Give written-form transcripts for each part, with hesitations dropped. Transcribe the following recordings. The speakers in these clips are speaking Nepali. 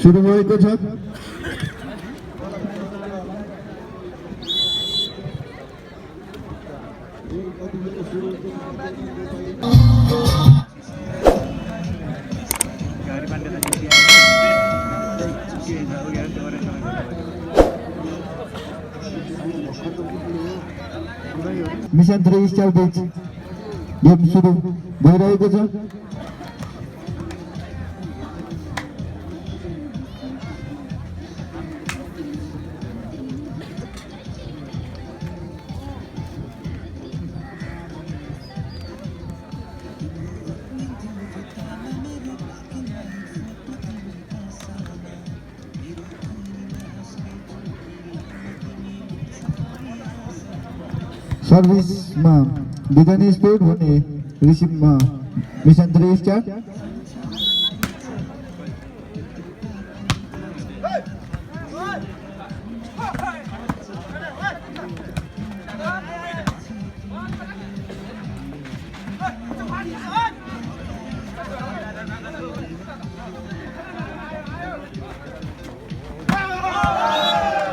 सुरु भएको छ। मिशन 3 स्टार बीच गेम सुरु भइरहेको छ। सर्भिस में बिजन स्पोर्ट भने रिसिभ में मिशन 3 स्टार।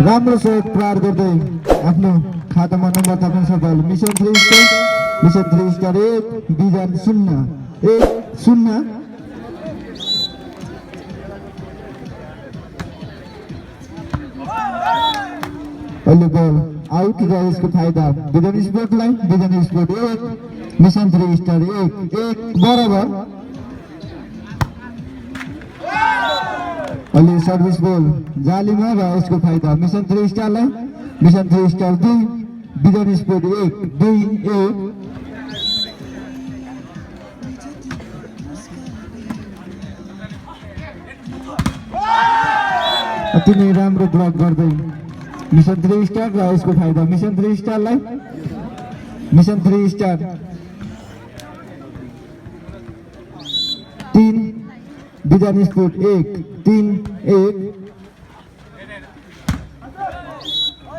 राम्रो शट प्रहार गर्दै आफ्नो खातामा नम्बर थप्न सफल। मिशन 3 स्टार 1 बिजन 0-1-0। अहिले बल आउट र यसको फाइदा बिजन स्पोर्टलाई। बिजन स्पोर्ट 1 मिशन 3 स्टार 1-1 बराबर। अहिले सर्भिस बल जालीमा र यसको फाइदा मिशन 3 स्टारलाई। मिशन 3 स्टार 2 बिजन स्पोर्ट 1-2-1। अति नै राम्रो ब्लक गर्दै मिशन 3 स्टार र यसको फाइदा मिशन 3 स्टारलाई। मिशन 3 स्टार 3 बिजन स्पोर्ट 1-3-1।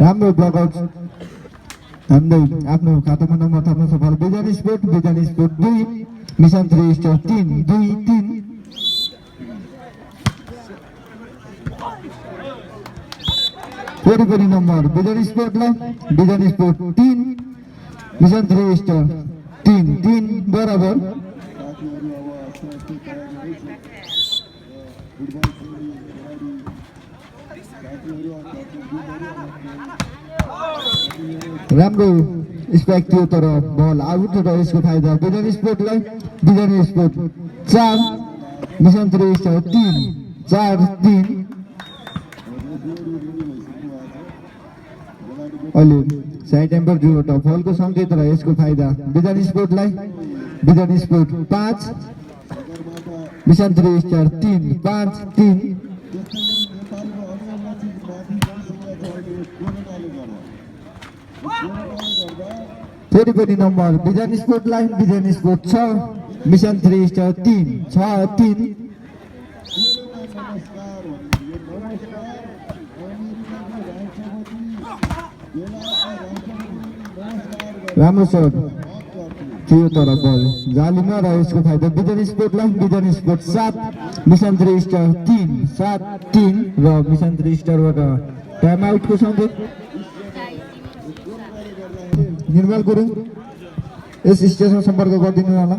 राम्रो ब्लकआउट हान्दै आफ्नो खातामा नम्बर थप्न सफल। बिजन स्पोर्ट 2 मिशन 3 स्टार 3-2-3। फेरि पनि नम्बर बिजन स्पोर्टलाई। बिजन स्पोर्ट 3 मिशन 3 स्टार 3-3 बराबर। राम्रो स्पाइक थियो तर बल आउट र यसको फाइदा बिजन स्पोर्टलाई। बिजन स्पोर्ट 4 मिशन 3 स्टार 3-4-3। अहिले साइड टेम्पर जुबाट फलको सङ्केत र यसको फाइदा बिजन स्पोर्टलाई। बिजन स्पोर्ट 5 मिशन 3 स्टार 3-5-3। फेरि पनि नम्बर बिजन स्पोर्टलाई। बिजन स्पोर्ट 6 मिशन 3 स्टार 3-6-3। राम्रो शट थियो तर बल जालीमा र यसको फाइदा बिजन स्पोर्टलाई। बिजन स्पोर्ट 7 मिशन 3 स्टार 3-7-3 र मिशन 3 स्टारबाट टाइम आउटको सङ्केत। निर्मल गुरुङ यस स्टेजमा सम्पर्क गरिदिनु होला।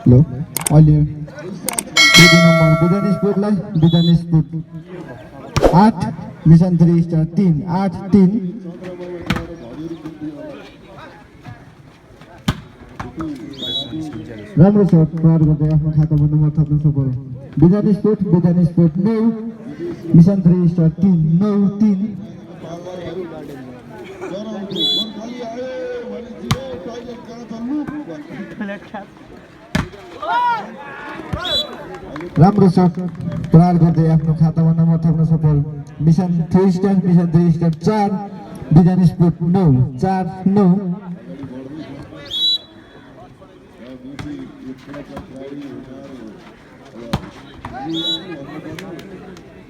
हेलो अहिले नम्बर बिजन स्पोर्टलाई। बिजन स्पोर्ट 8 मिशन 3 स्टार 3-8-3। राम्रो शट प्रहार गर्दै आफ्नो खातामा नम्बर थप्न सफल। बिजन स्पोर्ट 9 मिशन 3 स्टार 3-9-3। राम्रो शट प्रहार गर्दै आफ्नो खातामा नम्बर थप्न सफल। मिशन 3 स्टार 4 बिजन स्पोर्ट 9-4-9।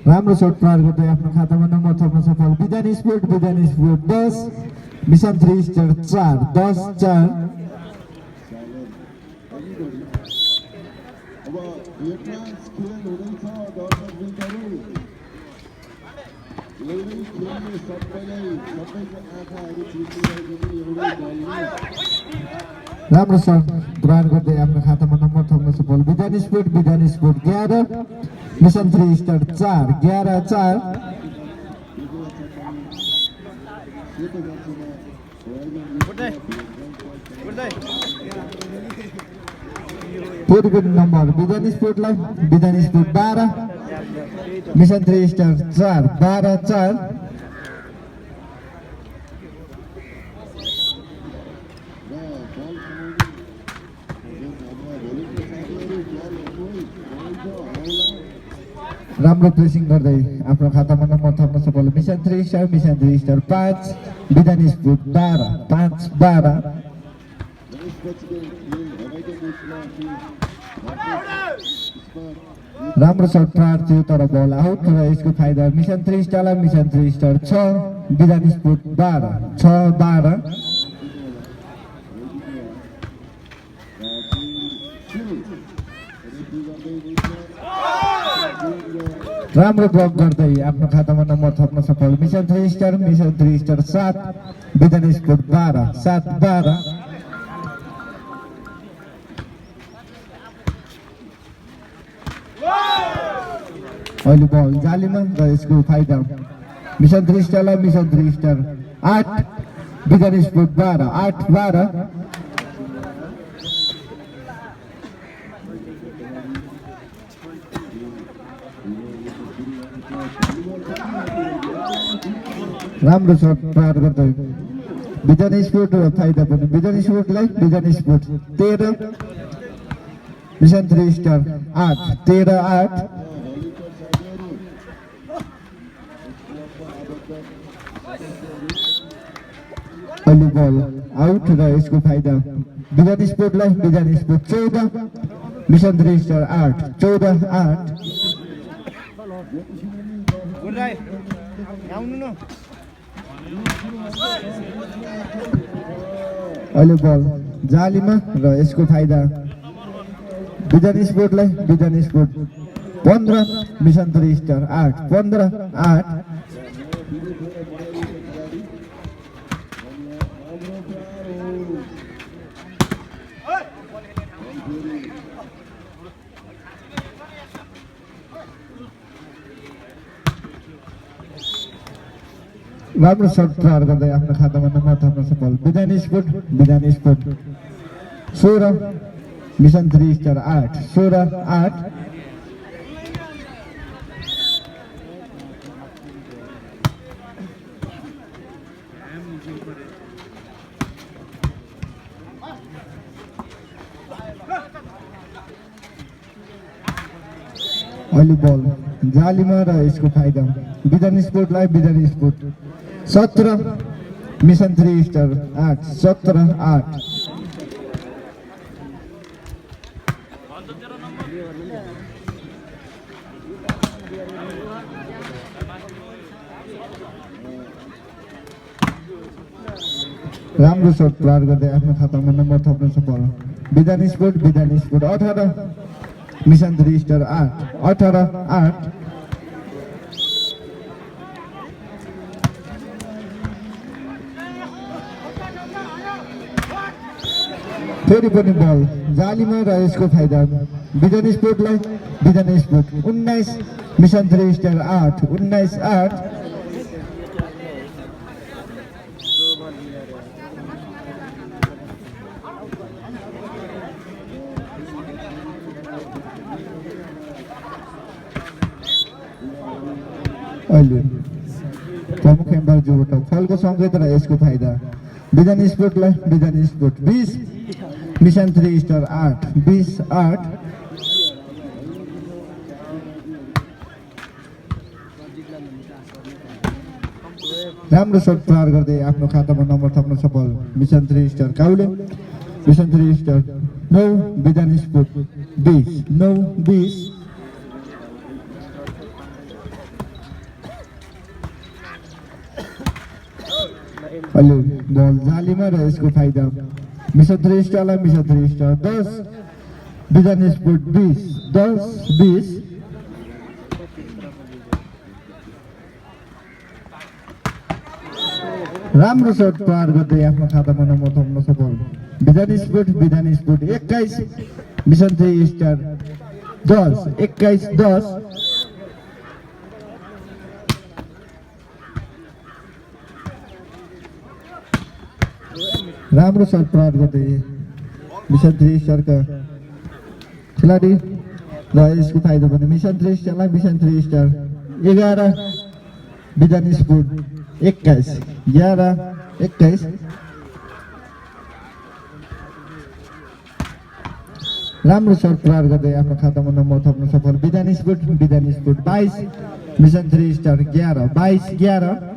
राम्रो शट प्रहार गर्दै आफ्नो खातामा नम्बर थप्न सफल विधान स्पोर्ट 10 मिशन 3 स्टार 4 10-4 राम्रो शट प्रहार गर्दै आफ्नो खातामा नम्बर थप्न सफल विधान स्पोर्ट 11 मिशन 3 स्टार 4 11-4 पूर्व नंबर विधान स्पोर्ट 12 मिशन 3 स्टार 4 12-4 राम्रो प्रेसिङ गर्दै आफ्नो खातामा नम्बर थप्न सफल मिशन 3 स्टार 5 विधान स्पोर्ट 12 राम्रो शट प्रहार थियो तर बल आउट र यसको फाइदा मिशन 3 स्टार 6 विधान स्पोर्ट 12 राम्रो ब्लक गर्दै आफ्नो खातामा नम्बर थप्न सफल मिशन 3 स्टार 7 विधान स्पोर्ट 12 अहिले बल जालीमा र यसको फाइदा मिशन 3 स्टार 8 विधान स्पोर्ट 12 राम्रो शट प्रहार गर्दै विधान स्पोर्ट फाइदा पनि विधान स्पोर्ट 13 मिशन 3 स्टार 8 13-8 अहिले बल आउट र यसको फाइदा विधान स्पोर्ट 14 मिशन 3 स्टार 8 14-8 अहिले बल जालीमा र यसको फाइदा विधान स्पोर्ट 15 मिशन 3 स्टार 8 15-8 राम्रो शट प्रहार गर्दै आफ्नो खातामा नम्बर थप्न सफल विधान स्पोर्ट 16 मिशन 3 स्टार 8 16-8 अहिले बल जालीमा र यसको फाइदा विधान स्पोर्ट 17 मिशन 3 स्टार 8 17-8 राम्रो शट प्रहार गर्दै आफ्नो खातामा नम्बर थप्न सफल विधान स्पोर्ट 18 मिशन 3 स्टार 8 18-8 फेरि पनि बल जालीमा र यसको फाइदा विधान स्पोर्ट 19 मिशन 3 स्टार 8 19-8 अहिले प्रमुख एम्पायर जोबाट फलको सङ्केत र यसको फाइदा विधान स्पोर्ट 20 मिशन 3 स्टार 8 20-8 राम्रो शट प्रहार गर्दै आफ्नो खातामा नम्बर थप्न सफल mission 3 star Cowley mission 3 star 9 विधान स्पोर्ट 20 9-20 अहिले बल जालीमा र यसको फाइदा मिशन 3 स्टारलाई मिशन 3 स्टार 10 बिजन स्पोर्ट 20 10-20 राम्रो शट पार गर्दै आफ्नो खातामा नम्बर थप्न सफल बिजन स्पोर्ट 21 मिशन 3 स्टार 10 21-10 राम्रो शट पार गर्दै मिशन 3 स्टारका खिलाडी र यसको फाइदा भने मिशन 3 स्टारलाई मिशन 3 स्टार 11 बिजन स्पोर्ट 21 राम्रो शट पार गर्दै आफ्नो खातामा नम्बर थप्न सफल बिजन स्पोर्ट 22 मिशन 3 स्टार 11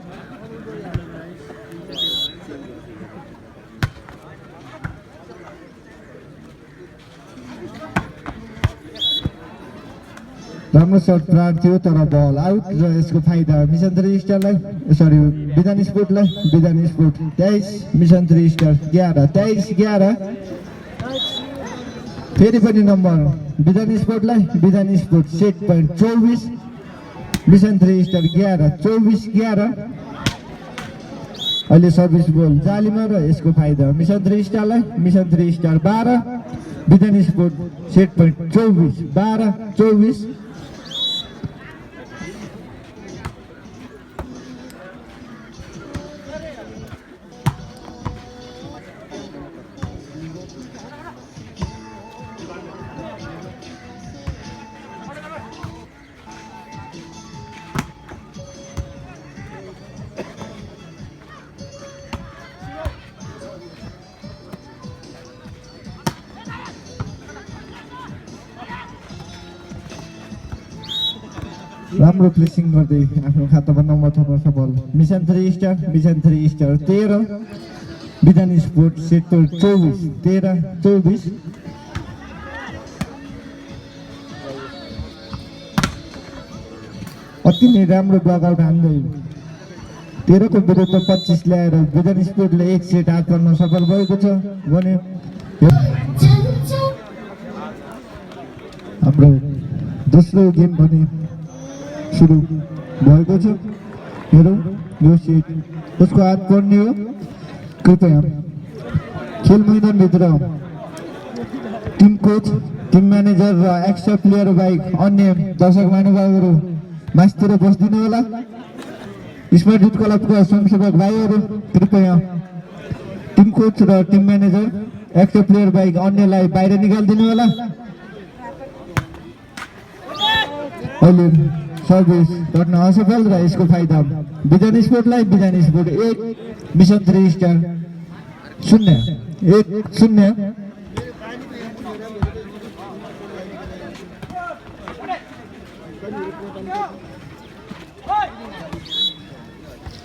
राम्रो शट पार थियो तर बल आउट र यसको फाइदा मिशन 3 स्टारलाई सरी बिजन स्पोर्ट 23 मिशन 3 स्टार 11 फेरि पनि नम्बर बिजन sport set point 24 mission 3 star 11 अहिले सर्भिस गोल जालीमा र यसको फाइदा मिशन 3 स्टारलाई मिशन 3 स्टार 12 बिजन स्पोर्ट सेट पॉइंट 24 राम्रो प्लेसिङ गर्दै आफ्नो खातामा नम्बर थप्न सफल मिशन 3 स्टार 13 बिजन स्पोर्ट सेक्टर 24 अति नै राम्रो ब्लकआउट हान्दै 13 को विरुद्ध 25 ल्याएर बिजन स्पोर्टले एक सेट हात पार्न सफल भएको छ भने हाम्रो दोस्रो गेम भने सुरु भएको छ हेरौँ यो सेट उसको हात पर्ने हो कृपया खेल मैदानभित्र टिम कोच टिम म्यानेजर र एक्स्ट्रा प्लेयर बाहेक अन्य दर्शक महानुभावहरू मास्तिर बस्दिनु होला स्मार्ट युथ क्लबका स्वयंसेवक भाइहरू कृपया टिम कोच र टिम म्यानेजर एक्स्ट्रा प्लेयर बाहेक अन्यलाई बाहिर निकालिदिनु होला अहिले सर्भिस गर्न असफल र यसको फाइदा बिजन स्पोर्ट 1 मिशन 3 स्टार 0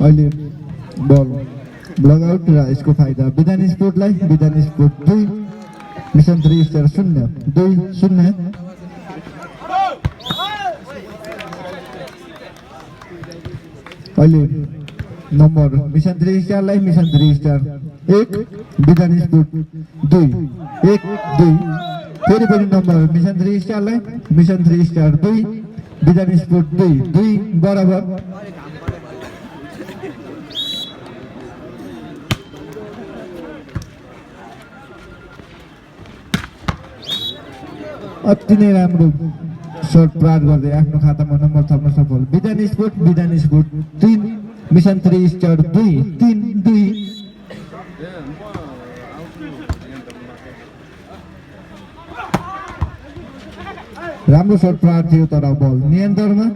अहिले बल ब्लकआउट र यसको फाइदा बिजन स्पोर्ट 2 मिशन 3 स्टार 0 अहिले नम्बर मिशन 3 स्टारलाई मिशन 3 स्टार 1 बिजन स्पोर्ट 2 फेरि पनि नम्बर मिशन 3 स्टारलाई मिशन 3 स्टार 2 बिजन स्पोर्ट 2 बराबर अति नै राम्रो शट पार गर्दै आफ्नो खातामा नम्बर थप्न सफल बिजन स्पोर्ट 3 मिशन 3 स्टार 2 राम्रो शट पार थियो तर बल नियन्त्रणमा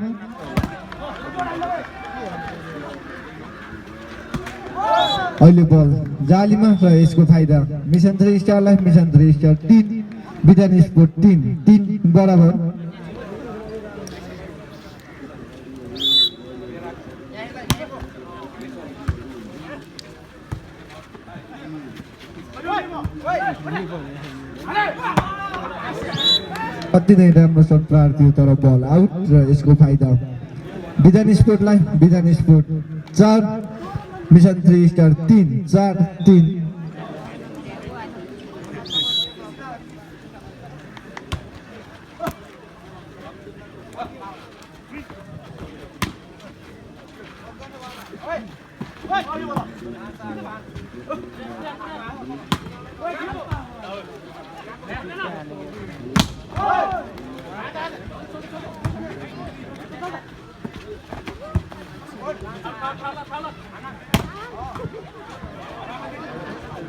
अहिले बल जालीमा र यसको फाइदा मिशन 3 स्टारलाई मिशन 3 स्टार 3 बिजन स्पोर्ट 3 बराबर अति नै राम्रो शट पार थियो तर बल आउट र यसको फाइदा बिजन स्पोर्ट 4 मिशन 3 स्टार 3 4 3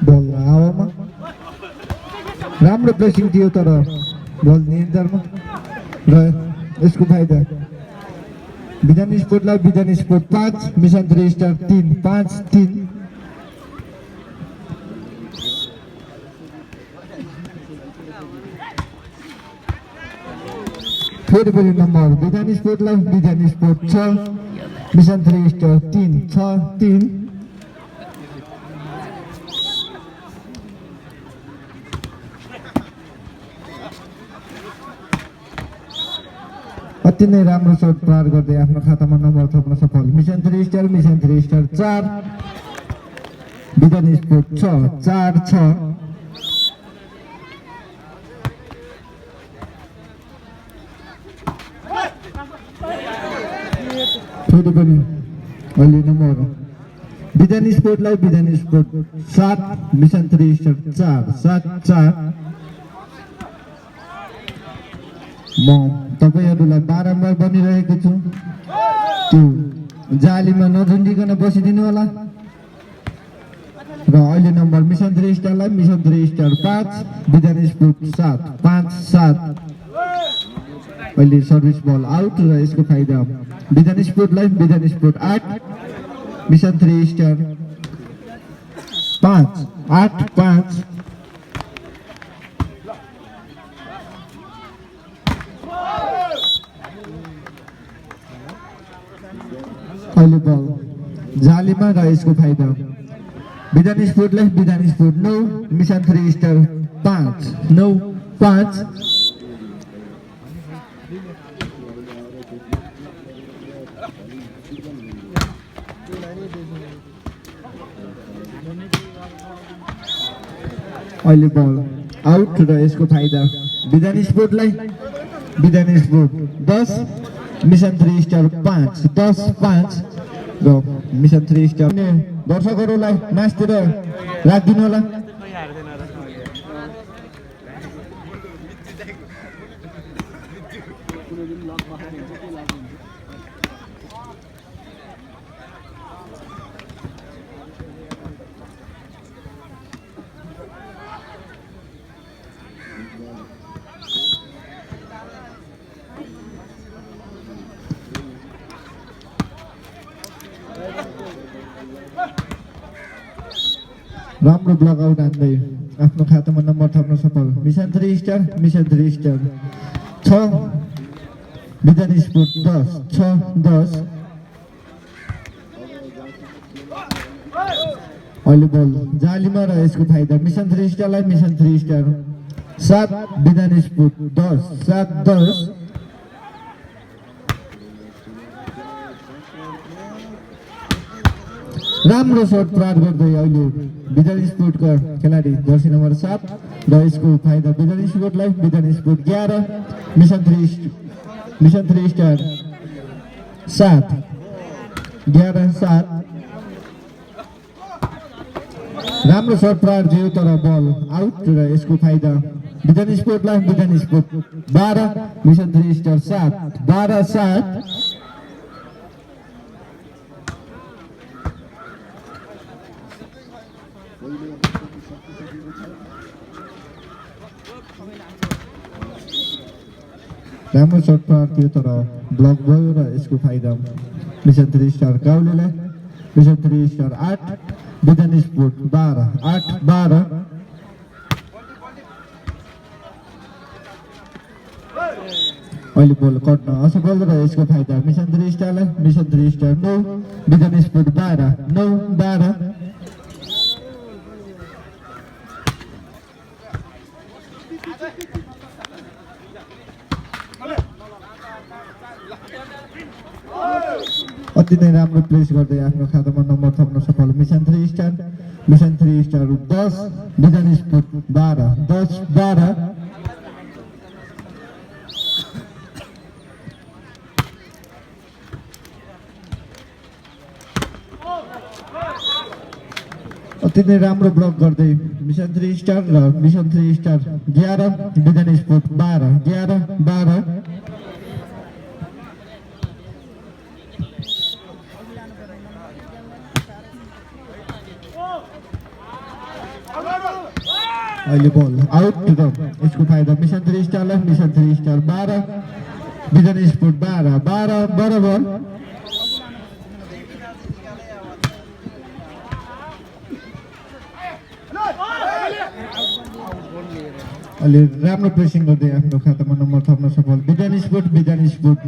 बल हावामा राम्रो प्लेसिङ थियो तर बल नियन्त्रणमा र यसको फाइदा विधान स्पोर्टलाई विधान स्पोर्ट 5 मिशन 3 स्टार 3 5 3 फेरि पनि नम्बर विधान स्पोर्टलाई विधान स्पोर्ट 6 मिशन 3 स्टार 3 6 3 अति नै राम्रो शट प्रहार गर्दै आफ्नो खातामा नम्बर थप्न सफल मिशन 3 स्टार 4 विधान स्पोर्ट 6 4 6 फेरि पनि अहिले नम्बर विधान स्पोर्टलाई विधान स्पोर्ट 7 मिशन 3 स्टार 4 7 4 म तपाईहरुलाई बारम्बार भनिरहेको छु त्यो जालीमा नझुन्डिकन बसिदिनु होला र अहिले नम्बर मिशन 3 स्टारलाई मिशन 3 स्टार 5 विधान स्पोर्ट 7 5 7 अहिले सर्भिस बल आउट र यसको फाइदा विधान स्पोर्टलाई विधान स्पोर्ट 8 मिशन 3 स्टार 5 8 5 अहिले बल जालीमा र यसको फाइदा विधान स्पोर्टलाई विधान स्पोर्ट 9 मिशन 3 स्टार 5 9 5 अहिले बल आउट र यसको फाइदा विधान स्पोर्टलाई विधान स्पोर्ट 10 मिशन 3 स्टार 5 10 5 र मिशन 3 स्टार दर्शकहरुलाई नाचतिर राखिदिनु होला राम्रो ब्लक आउट हान्दै आफ्नो खातामा नम्बर थप्न सफल मिशन 3 स्टार 6 विधान स्पोर्ट 10 6 10 अहिले बल जालीमा र यसको फाइदा मिशन 3 स्टारलाई मिशन 3 स्टार 7 विधान स्पोर्ट 10 7 10 राम्रो शट प्रहार गर्दै अहिले विधान स्पोर्टका खेलाडी जर्सी नम्बर 7 र यसको फाइदा विधान स्पोर्टलाई विधान स्पोर्ट 11 मिशन 3 स्टार 7 11 7 राम्रो शट प्रहार थियो तर बल आउट र यसको फाइदा विधान स्पोर्टलाई विधान स्पोर्ट 12 मिशन 3 स्टार 7 12 7 राम्रो शट प्रहार थियो तर ब्लक भयो र यसको फाइदा मिशन 3 स्टार काउलेलाई मिशन 3 स्टार 8 विधान स्पोर्ट 12 8 12 अहिले बल कट्न असफल र यसको फाइदा मिशन 3 स्टारलाई मिशन 3 स्टार 9 विधान स्पोर्ट 12 9 12 अहिले अति नै राम्रो प्लेस गर्दै आफ्नो खातामा नम्बर थप्न सफल मिशन 3 स्टार 10 बिजन स्पोर्ट 12 10 12 अति नै राम्रो ब्लक गर्दै मिशन 3 स्टार र मिशन 3 स्टार 11 बिजन स्पोर्ट 12 11 12 अहिले बल आउट र यसको फाइदा मिशन 3 स्टारलाई मिशन 3 स्टार 12 बिजन स्पोर्ट 12 12 बराबर अहिले राम्रो प्रेसिङ गर्दै आफ्नो खातामा नम्बर थप्न सफल बिजन स्पोर्ट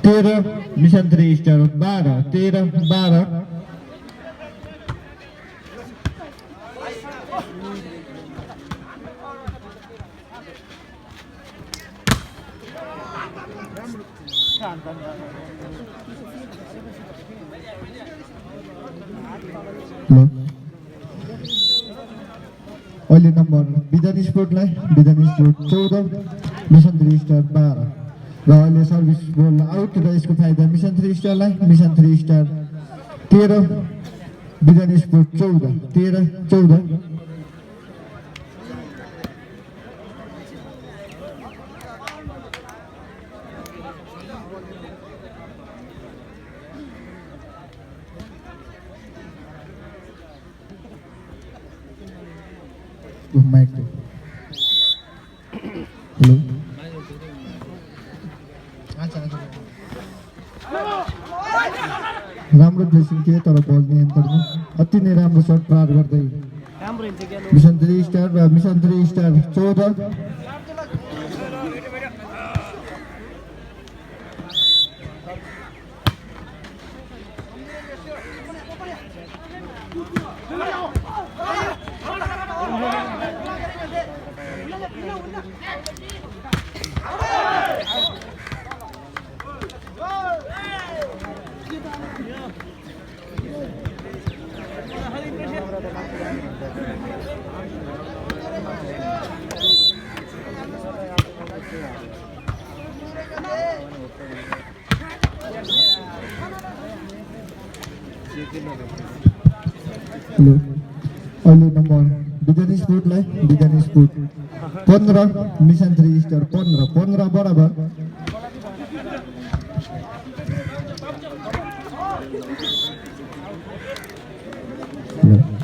13 मिशन 3 स्टार 12 13 12 अहिले नम्बर बिजन स्पोर्टलाई बिजन स्पोर्ट 14 मिशन 3 स्टार 12 र अहिले सर्भिस बल आउट र यसको फाइदा मिशन 3 स्टारलाई मिशन 3 स्टार 13 बिजन स्पोर्ट 14 13 14 माइक हेलो राम्रो ड्रेसिङ थियो तर बल नियन्त्रणमा अति नै राम्रो शट प्रहार गर्दै मिशन 3 स्टार र मिशन 3 स्टार 14 अहिले नम्बर बिजन स्पोर्टलाई बिजन स्पोर्ट 15 मिशन 3 स्टार 15 15 बराबर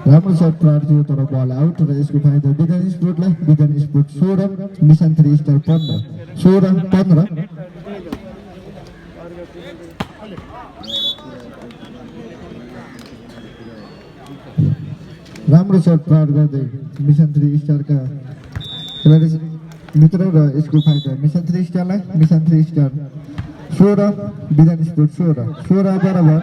राम्रो शट प्रहार थियो तर बल आउट र यसको फाइदा बिजन स्पोर्टलाई बिजन स्पोर्ट 16 मिशन 3 स्टार 15 16 15 राम्रो शट प्रहार गर्दै मिशन 3 स्टारका खेलाडी मित्र र यसको फाइदा मिशन 3 स्टारलाई मिशन 3 स्टार 16 बिजन स्पोर्ट 16 बराबर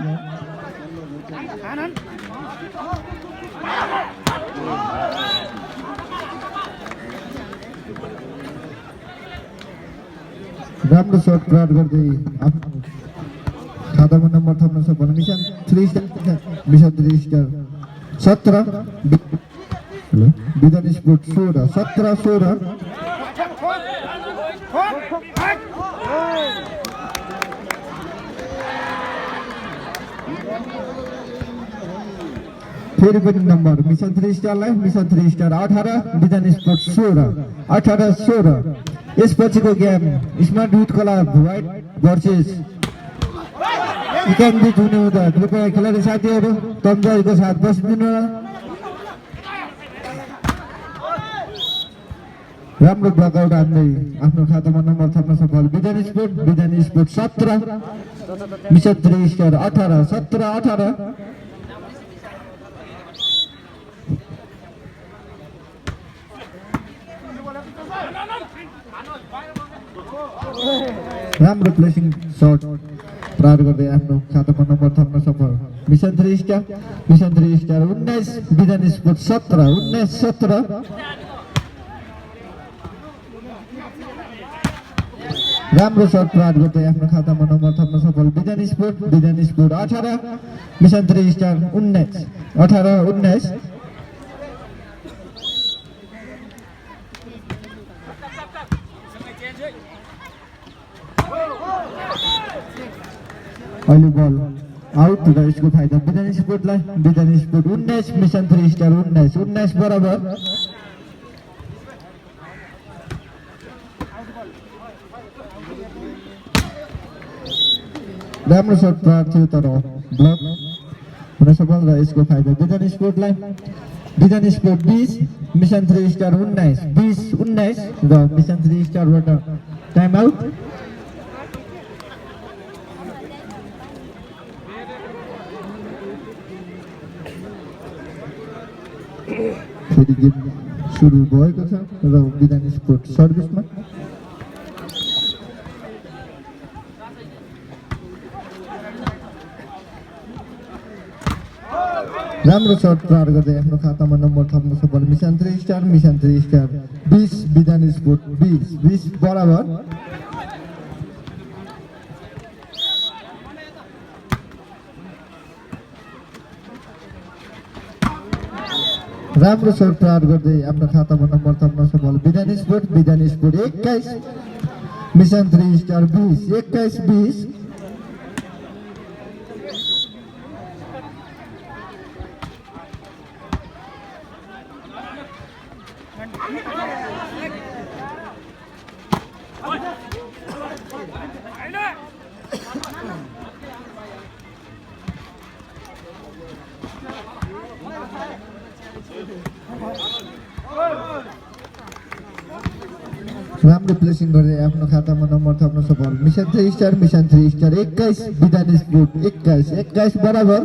राम्रो शट प्रहार गर्दै आफ्नो खातामा नम्बर थप्न सफल मिशन 3 स्टार मिशन 3 स्टार 17 बिजन स्पोर्ट 16 17 16 फेरि पनि नम्बर मिशन 3 स्टारलाई मिशन 3 स्टार 18 बिजन स्पोर्ट 16 18 16 यसपछिको game smart youth club white versus इकान बीच हुने हुँदा कृपया खेलाडी साथीहरू तन्जयको साथ बसिदिनु राम्रो ब्लकआउट हान्दै आफ्नो खातामा नम्बर थप्न सफल बिजन स्पोर्ट 17 मिशन 3 स्टार 18 17 18 राम्रो प्लेसिङ शट प्रहार गर्दै आफ्नो खातामा नम्बर थप्न सफल मिशन 3 स्टार 19 बिजन स्पोर्ट 17 19 17 राम्रो सर्ट प्रहार गर्दै आफ्नो खातामा नम्बर थप्न सफल बिजन स्पोर्ट 18 मिशन 3 स्टार 19 18-19 अहिले बल आउट र यसको फाइदा बिजन स्पोर्टलाई बिजन स्पोर्ट 19 मिशन 3 स्टार 19 बराबर राम्रो सर्ट प्रहार थियो तर ब्लक हुन सफल र यसको फाइदा बिजन स्पोर्टलाई बिजन स्पोर्ट 20 मिशन 3 स्टार 19 र मिशन 3 स्टारबाट टाइम आउट फेरि गेम सुरु भएको छ र बिजन स्पोर्ट सर्भिसमा राम्रो सर्ट प्रहार गर्दै आफ्नो खातामा नम्बर थप्न सफल मिशन 3 स्टार 20 बिजन स्पोर्ट 20 बराबर राम्रो सर्ट प्रहार गर्दै आफ्नो खातामा नम्बर थप्न सफल बिजन स्पोर्ट 21 मिशन 3 स्टार 21 राम्रो प्लेसिङ गर्दै आफ्नो खातामा नम्बर थप्न सफल मिशन 3 स्टार 21 बिजन स्पोर्ट 21 बराबर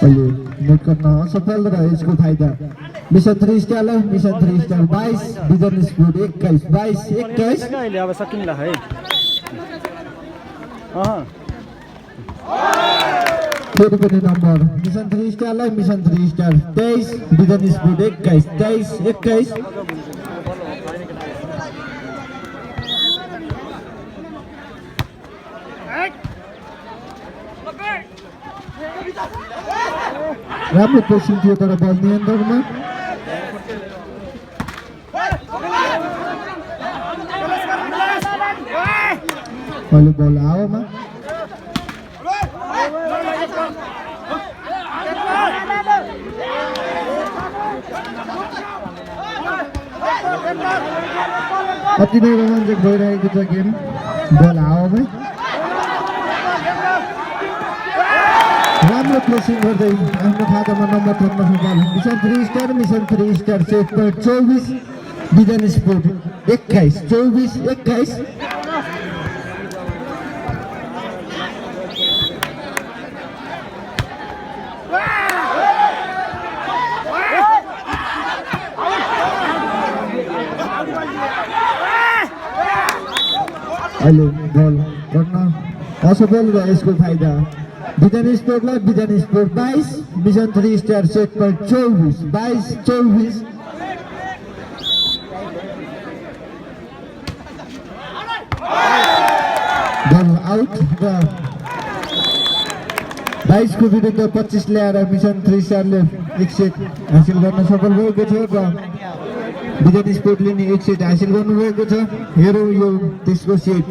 अहिले नेट गर्न असफल र यसको फाइदा मिशन 3 स्टार 22 बिजन स्पोर्ट 21 अहिले अब सकिन्छ है फेरि पनि नम्बर मिशन 3 स्टार 23 बिजन स्पोर्ट 21 राम्रो प्रेसिङ थियो तर बल नियन्त्रणमा अहिले बल हावामा अति नै रोमाञ्चक भइरहेको छ गेम बल हावामै राम्रो प्लेसिङ गर्दै आफ्नो खातामा नम्बर थप्न सफल मिशन 3 स्टार सेट पोइन्ट 24 बिजन स्पोर्ट 21 अहिले बल गर्न असफल र यसको फाइदा बिजन स्पोर्टलाई बिजन sport 22 mission 3 star set point 24 बल आउट र 22 को विरुद्ध 25 ल्याएर मिशन 3 स्टारले एक सेट हासिल गर्न सफल भएको थियो र बिजन स्पोर्टले नि एक सेट हासिल गर्नुभएको छ हेरौँ यो त्यसको सेट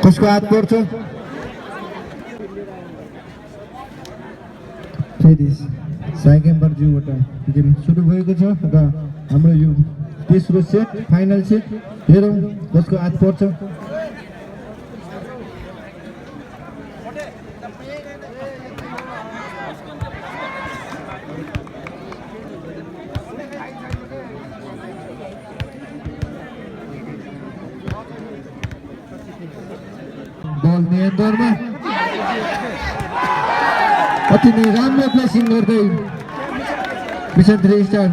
कसको हात पर्छ फेरि साइकेम्बर ज्यूबाट गेम सुरु भएको छ र हाम्रो यो तेस्रो सेट फाइनल सेट हेरौँ कसको हात पर्छ बल नियन्त्रणमा अति नै राम्रो प्लेसिङ गर्दै मिशन 3 स्टार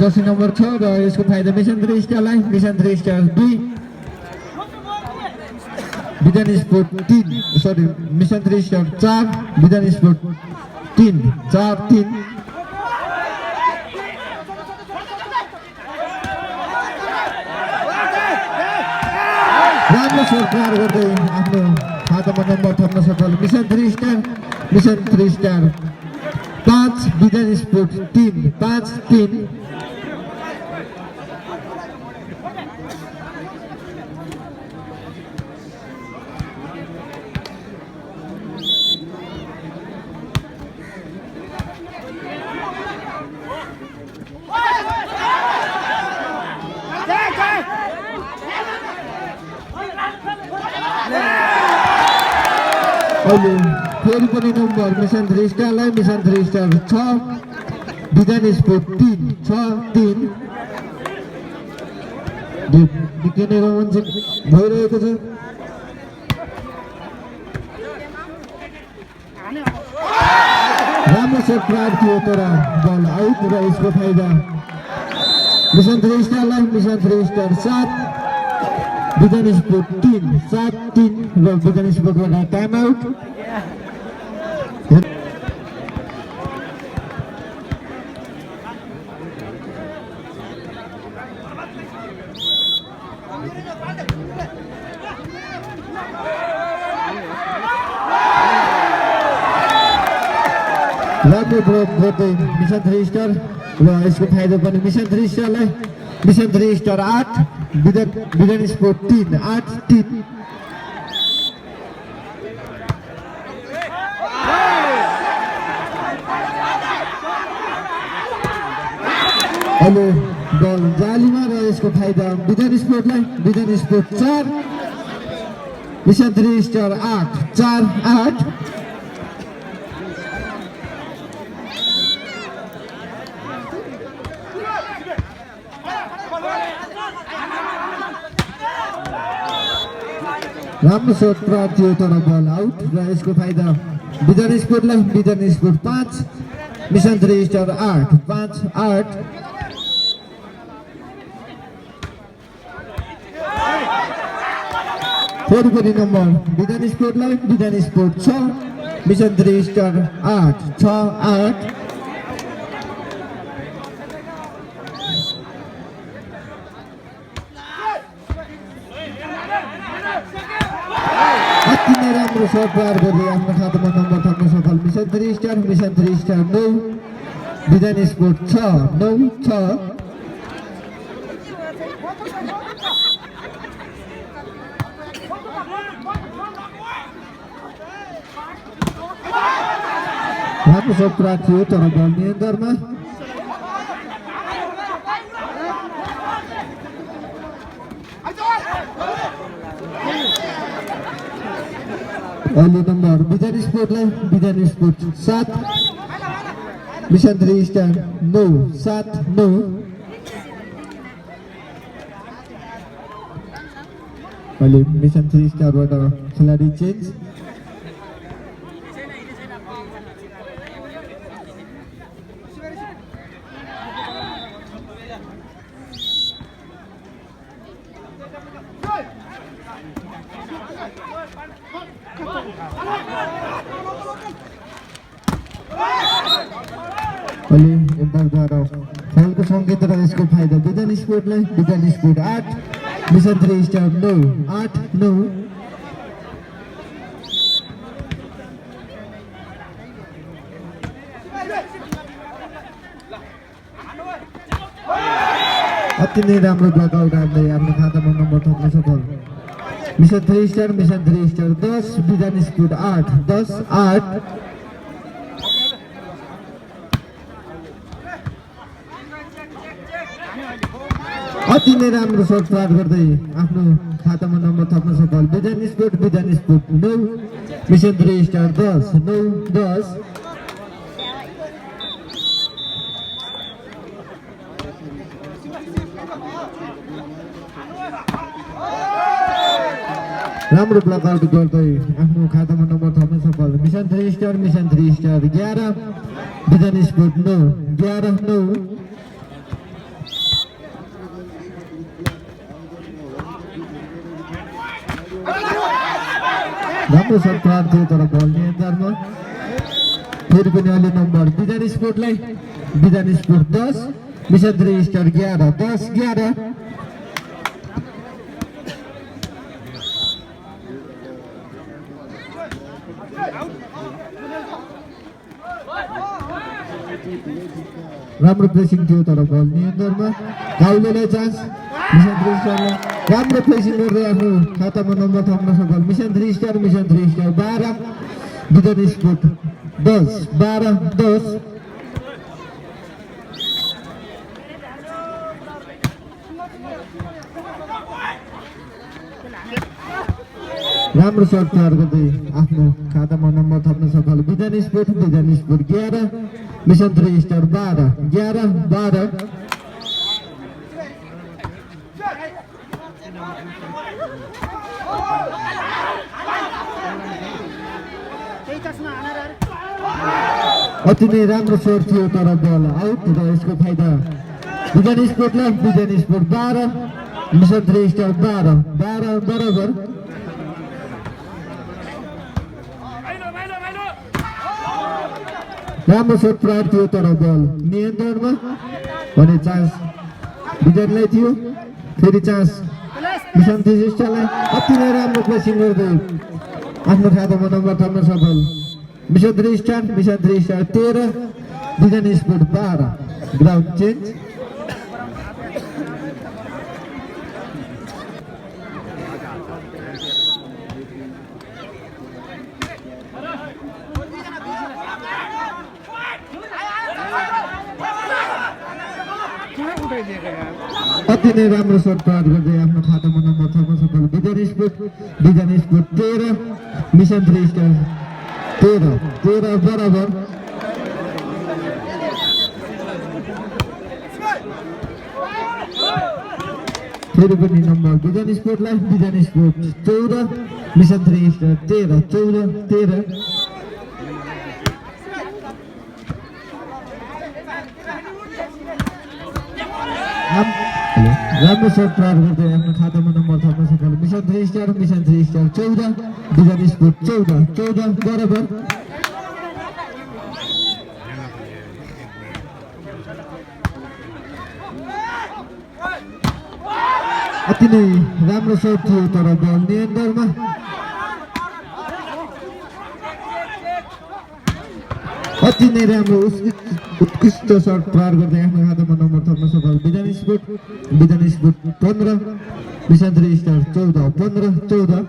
जर्सी नम्बर 6 र यसको फाइदा मिशन 3 स्टारलाई मिशन 3 स्टार 2 विधान स्पोर्ट 3 सरी मिशन 3 स्टार 4 विधान स्पोर्ट 3 4-3 राम्रो सरकार गर्दै आफ्नो खातामा नम्बर थप्न सफल मिशन 3 स्टार 5 विधान स्पोर्ट 3 5-3 अहिले फेरि पनि नम्बर मिशन 3 स्टारलाई मिशन 3 स्टार 6 विधान स्पोर्ट 3 6-3 निकै नै रोमाञ्चक भइरहेको छ राम्रो सेट प्रहार थियो तर बल आउट र यसको फाइदा मिशन 3 स्टारलाई मिशन 3 स्टार 7 विधान स्पोर्ट 3 7-3 र विधान स्पोर्टबाट टाइम आउट राम्रो ब्रेक गर्दै मिशन 3 स्टार र यसको फाइदा पनि मिशन 3 स्टारलाई मिशन 3 स्टार 8 विधान स्पोर्ट 3 8-3 अहिले बल जालीमा र यसको फाइदा विधान स्पोर्टलाई विधान स्पोर्ट 4 मिशन 3 स्टार 8 4-8 राम्रो शट प्राप्त थियो तर बल आउट र यसको फाइदा विधान स्पोर्टलाई विधान स्पोर्ट 5 मिशन 3 स्टार 8 5-8 फेरि पनि नम्बर विधान स्पोर्टलाई विधान स्पोर्ट 6 मिशन 3 स्टार 8 6-8 अति नै राम्रो शट प्रहार गर्दै आफ्नो खातामा नम्बर थप्न सफल मिशन 3 स्टार 9 विधान स्पोर्ट 6 9-6 राम्रो शट प्रहार थियो तर बल नियन्त्रणमा अहिले नम्बर विधान स्पोर्टलाई विधान स्पोर्ट 7 मिशन 3 स्टार 9 7-9 अहिले मिशन 3 स्टारबाट खेलाडी चेन्ज अहिले एम्पायरद्वारा फलको सङ्केत र यसको फाइदा विधान स्पोर्टलाई विधान स्पोर्ट 8 मिशन 3 स्टार 9 8-9 अति नै राम्रो ब्लकआउट हान्दै आफ्नो खातामा नम्बर थप्न सफल मिशन 3 स्टार 10 विधान स्पोर्ट 8 10-8 अति नै राम्रो शट प्रहार गर्दै आफ्नो खातामा नम्बर थप्न सफल विधान स्पोर्ट 9 मिशन 3 स्टार 10 9-10 राम्रो ब्लकआउट गर्दै आफ्नो खातामा नम्बर थप्न सफल मिशन 3 स्टार 11 विधान स्पोर्ट 9 11-9 अहिले राम्रो सर्ट प्रहार थियो तर बल नियन्त्रणमा फेरि पनि अहिले नम्बर बिजन स्पोर्टलाई बिजन स्पोर्ट 10 मिशन 3 स्टार 11 10-11 राम्रो प्रेसिङ थियो तर बल नियन्त्रणमा गाउँलेलाई चान्स मिशन 3 स्टारलाई राम्रो प्रेसिङ गर्दै आफ्नो खातामा नम्बर थप्न सफल मिशन 3 स्टार 12 बिजन स्पोर्ट 10-12-10 राम्रो सर्ट प्रहार गर्दै आफ्नो खातामा नम्बर थप्न सफल बिजन स्पोर्ट 11 मिशन 3 स्टार 12-12 अति नै राम्रो सर्ट थियो तर बल आउट र यसको फाइदा बिजन स्पोर्टलाई बिजन स्पोर्ट 12 मिशन 3 स्टार 12 बराबर राम्रो सर्ट प्रहार थियो तर बल नियन्त्रणमा भने चान्स बिजनलाई थियो फेरि चान्स मिशन 3 स्टारलाई अति नै राम्रो प्रेसिङ गर्दै आफ्नो खातामा नम्बर थप्न सफल मिशन 3 स्टार 13 बिजन स्पोर्ट 12 ग्राउन्ड चेन्ज अति नै राम्रो सर्ट प्रहार गर्दै आफ्नो खातामा नम्बर थप्न सफल बिजन स्पोर्ट 13 मिशन 3 स्टार 13 बराबर फेरि पनि नम्बर बिजन स्पोर्टलाई बिजन स्पोर्ट 14 मिशन 3 स्टार 13 राम्रो सर्ट प्रहार गर्दै आफ्नो खातामा नम्बर थप्न सफल मिशन 3 स्टार 14 बिजन स्पोर्ट 14 बराबर अति नै राम्रो सर्ट थियो तर बल नियन्त्रणमा अति नै राम्रो उत्कृष्ट सर्ट प्रहार गर्दै आफ्नो खातामा नम्बर थप्न सफल बिजन स्पोर्ट 15 मिशन 3 स्टार 14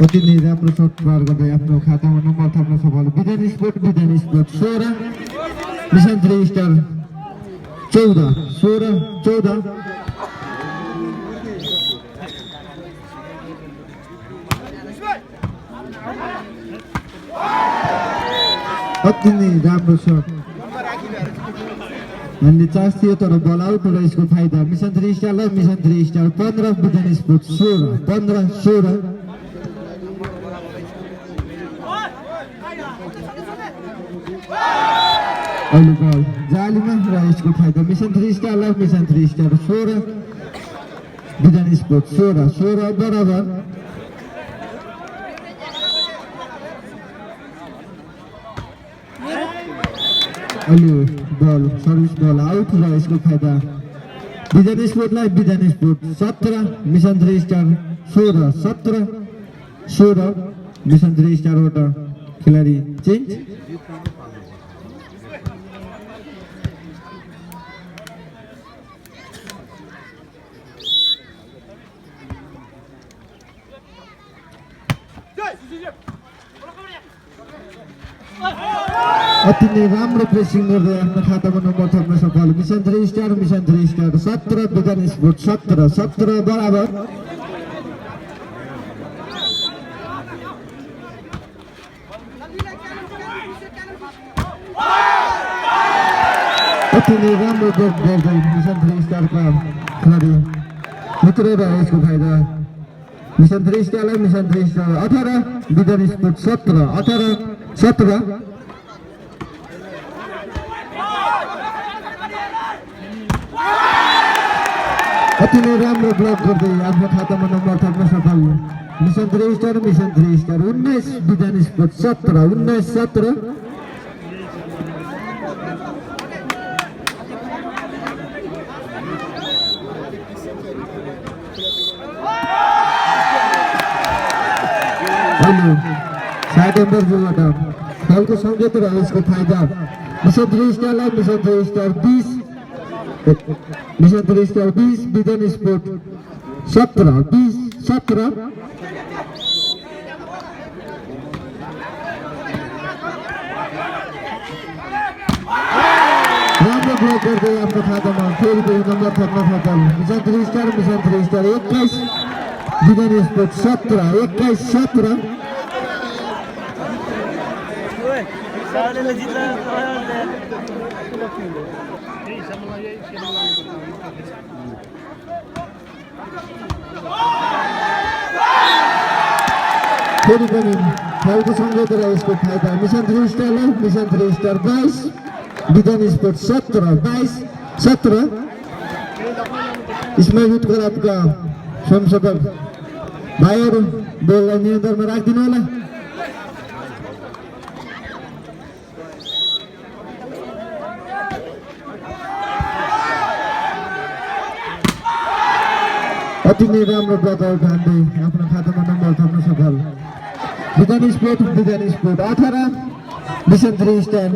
अति नै राम्रो सर्ट प्रहार गर्दै आफ्नो खातामा नम्बर थप्न सफल बिजन स्पोर्ट 16 मिशन 3 स्टार 14 अति नै राम्रो सर्ट भन्ने चान्स थियो तर बल आउट र यसको फाइदा मिशन 3 स्टारलाई मिशन 3 स्टार 15 बिजन स्पोर्ट 16 अहिले बल जालीमा र यसको फाइदा मिशन 3 स्टारलाई मिशन 3 स्टार 16 बिजन स्पोर्ट 16 बराबर अहिले बल सर्भिस बल आउट र यसको फाइदा बिजन स्पोर्टलाई बिजन स्पोर्ट 17 मिशन 3 स्टार 16 मिशन 3 स्टारबाट खेलाडी चेन्ज अति नै राम्रो प्रेसिङ गर्दै आफ्नो खातामा नम्बर थप्न सफल मिशन 3 स्टार 17 बिजन स्पोर्ट 17 बराबर अति नै राम्रो गोल गर्दै मिशन 3 स्टारका खेलाडी भित्र र यसको फाइदा मिशन 3 स्टारलाई मिशन 3 स्टार 18 विजन स्पोर्ट 17 17 अति नै राम्रो ब्लक गर्दै आफ्नो खातामा नम्बर थप्न सफल mission 3 star 19 vision sport 17 17 side number जोड़ा फल को संकेत रहा इसको फायदा mission 3 star 20 mission 3 star 20 vision sport 17 20 17 राम्रो ब्लक गर्दै आफ्नो खातामा फेरि पनि नम्बर थप्न सफल मिशन 3 स्टार 21 विजन स्पोर्ट 17 21 17 फेरि पनि फलको संकेत रहा इसको फायदा मिशन 3 स्टार 22 विजन स्पोर्ट 17 22 17 इसमें युद्धको रातका संशोधक भाइहरू बोललाई नियन्त्रणमा राखिदिनु होला अति नै राम्रो ब्लकआउट हान्दै आफ्नो खातामा नम्बर थप्न सफल vision sport 18 mission 3 star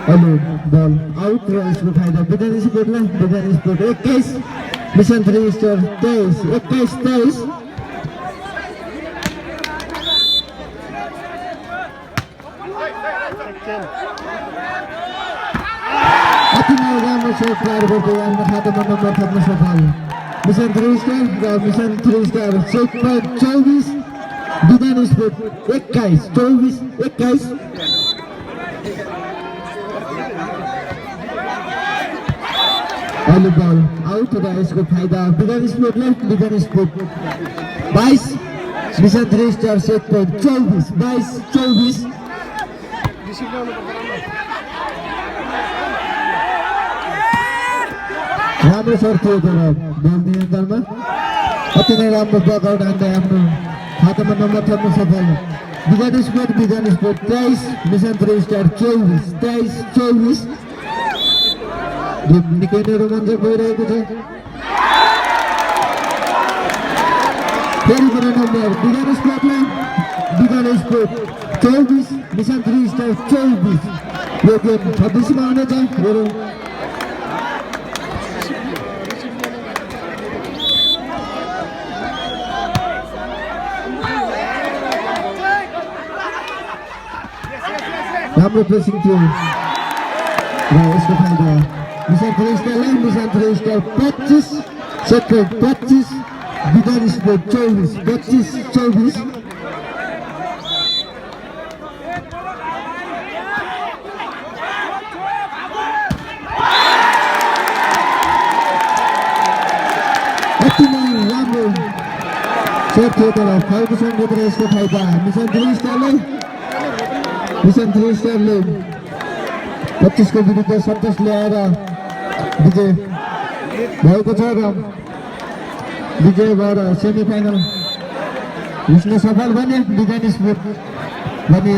hello ball out र यसको फाइदा विजन स्पोर्ट 21 मिशन 3 स्टार 23 अति नै राम्रो शट प्रहार गर्दै आफ्नो खातामा नम्बर थप्न सफल मिशन 3 स्टार र मिशन 3 स्टार 24 विजन स्पोर्ट 21 अहिले बल आउट र यसको फाइदा विजन स्पोर्ट 22 मिशन 3 स्टार 24 राम्रो सर थियो तर बल नियन्त्रणमा अति नै राम्रो ब्लकआउट हान्दै आफ्नो खातामा नम्बर थप्न सफल विजन स्पोर्ट 23 मिशन 3 स्टार 24 निकै नै रोमाञ्चक भइरहेको छ फेरि पनि number vision sport 24 mission 3 star 24 यो गेम 26 मा हुनेछ हेरौँ राम्रो प्रेसिङ थियो र यसको फाइदा mission 3 star 25 second 25 vision sport 24 अति नै राम्रो सेट थियो तर फलको संकेत र यसको फाइदा मिशन 3 स्टारले 25 को विरुद्ध 27 ल्याएर विजय भएको छ र विजय भएर सेमी फाइनल हुन सफल बने विजन स्पोर्ट भने